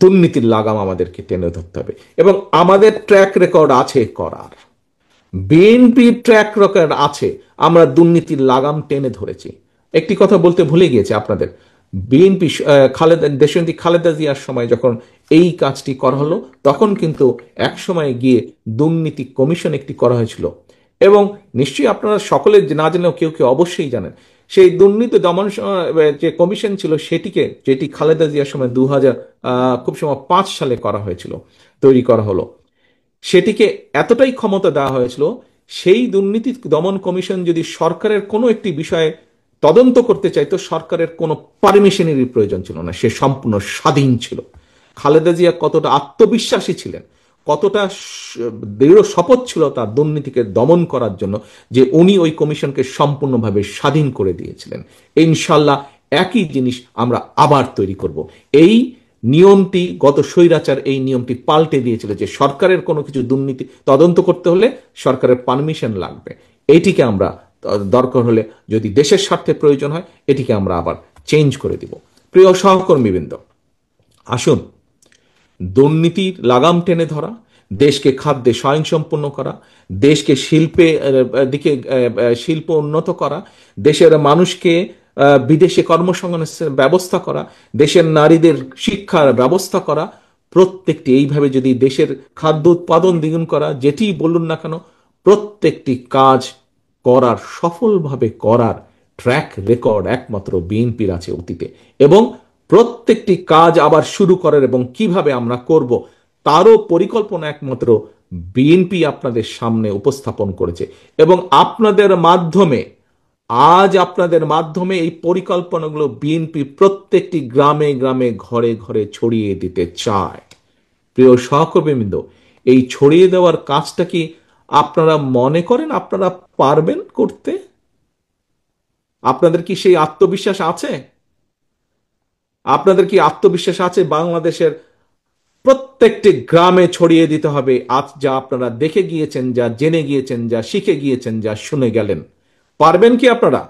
দুর্নীতির লাগাম আমাদেরকে টেনে ধরতে হবে, এবং আমাদের ট্র্যাক রেকর্ড আছে করার। বিএনপির ট্র্যাক রেকর্ড আছে, আমরা দুর্নীতির লাগাম টেনে ধরেছি। একটি কথা বলতে ভুলে গিয়েছি আপনাদের, বিএনপি দেশনেত্রী খালেদা জিয়ার সময় যখন এই কাজটি করা হলো, তখন কিন্তু এক সময় গিয়ে দুর্নীতি কমিশন একটি করা হয়েছিল। এবং নিশ্চয়ই আপনারা সকলে না জানলেও কেউ কেউ অবশ্যই জানেন, সেই দুর্নীতি দমন যে কমিশন ছিল সেটিকে, যেটি খালেদা জিয়ার সময় খুব সময় 5 সালে করা হয়েছিল, তৈরি করা হলো, সেটিকে এতটাই ক্ষমতা দেওয়া হয়েছিল, সেই দুর্নীতি দমন কমিশন যদি সরকারের কোনো একটি বিষয়ে তদন্ত করতে চাইতো, সরকারের কোনো পারমিশনেরই প্রয়োজন ছিল না, সে সম্পূর্ণ স্বাধীন ছিল। খালেদা জিয়া কতটা আত্মবিশ্বাসী ছিলেন, কতটা দৃঢ় শপথ ছিল তার দুর্নীতিকে দমন করার জন্য, যে উনি ওই কমিশনকে সম্পূর্ণভাবে স্বাধীন করে দিয়েছিলেন। ইনশাল্লাহ একই জিনিস আমরা আবার তৈরি করব। এই নিয়মটি গত স্বৈরাচার এই নিয়মটি পাল্টে দিয়েছিল, যে সরকারের কোনো কিছু দুর্নীতি তদন্ত করতে হলে সরকারের পারমিশন লাগবে। এইটিকে আমরা দরকার হলে, যদি দেশের স্বার্থে প্রয়োজন হয়, এটিকে আমরা আবার চেঞ্জ করে দিব। প্রিয় সহকর্মীবৃন্দ, আসুন দুর্নীতির লাগাম টেনে ধরা, দেশকে খাদ্যে স্বয়ংসম্পূর্ণ করা, দেশকে শিল্প উন্নত করা, দেশের মানুষকে বিদেশে কর্মসংস্থানের ব্যবস্থা করা, দেশের নারীদের শিক্ষার ব্যবস্থা করা, প্রত্যেকটি এইভাবে যদি দেশের খাদ্য উৎপাদন দ্বিগুণ করা, যেটি বলুন না কেন, প্রত্যেকটি কাজ করার, সফলভাবে করার ট্র্যাক রেকর্ড একমাত্র বিএনপির আছে অতীতে, এবং প্রত্যেকটি কাজ আবার শুরু করার এবং কিভাবে আমরা করব তারও পরিকল্পনা একমাত্র বিএনপি আপনাদের সামনে উপস্থাপন করেছে। এবং আপনাদের মাধ্যমে এই পরিকল্পনাগুলো বিএনপি প্রত্যেকটি গ্রামে গ্রামে, ঘরে ঘরে ছড়িয়ে দিতে চায়। প্রিয় সহকর্মীবৃন্দ, এই ছড়িয়ে দেওয়ার কাজটা কি আপনারা মনে করেন আপনারা পারবেন করতে? আপনাদের কি সেই আত্মবিশ্বাস আছে? আপনাদের কি আত্মবিশ্বাস আছে বাংলাদেশের প্রত্যেকটি গ্রামে ছড়িয়ে দিতে হবে আজ যা আপনারা দেখে গিয়েছেন, যা জেনে গিয়েছেন, যা শিখে গিয়েছেন, যা শুনে গেলেন? পারবেন কি আপনারা?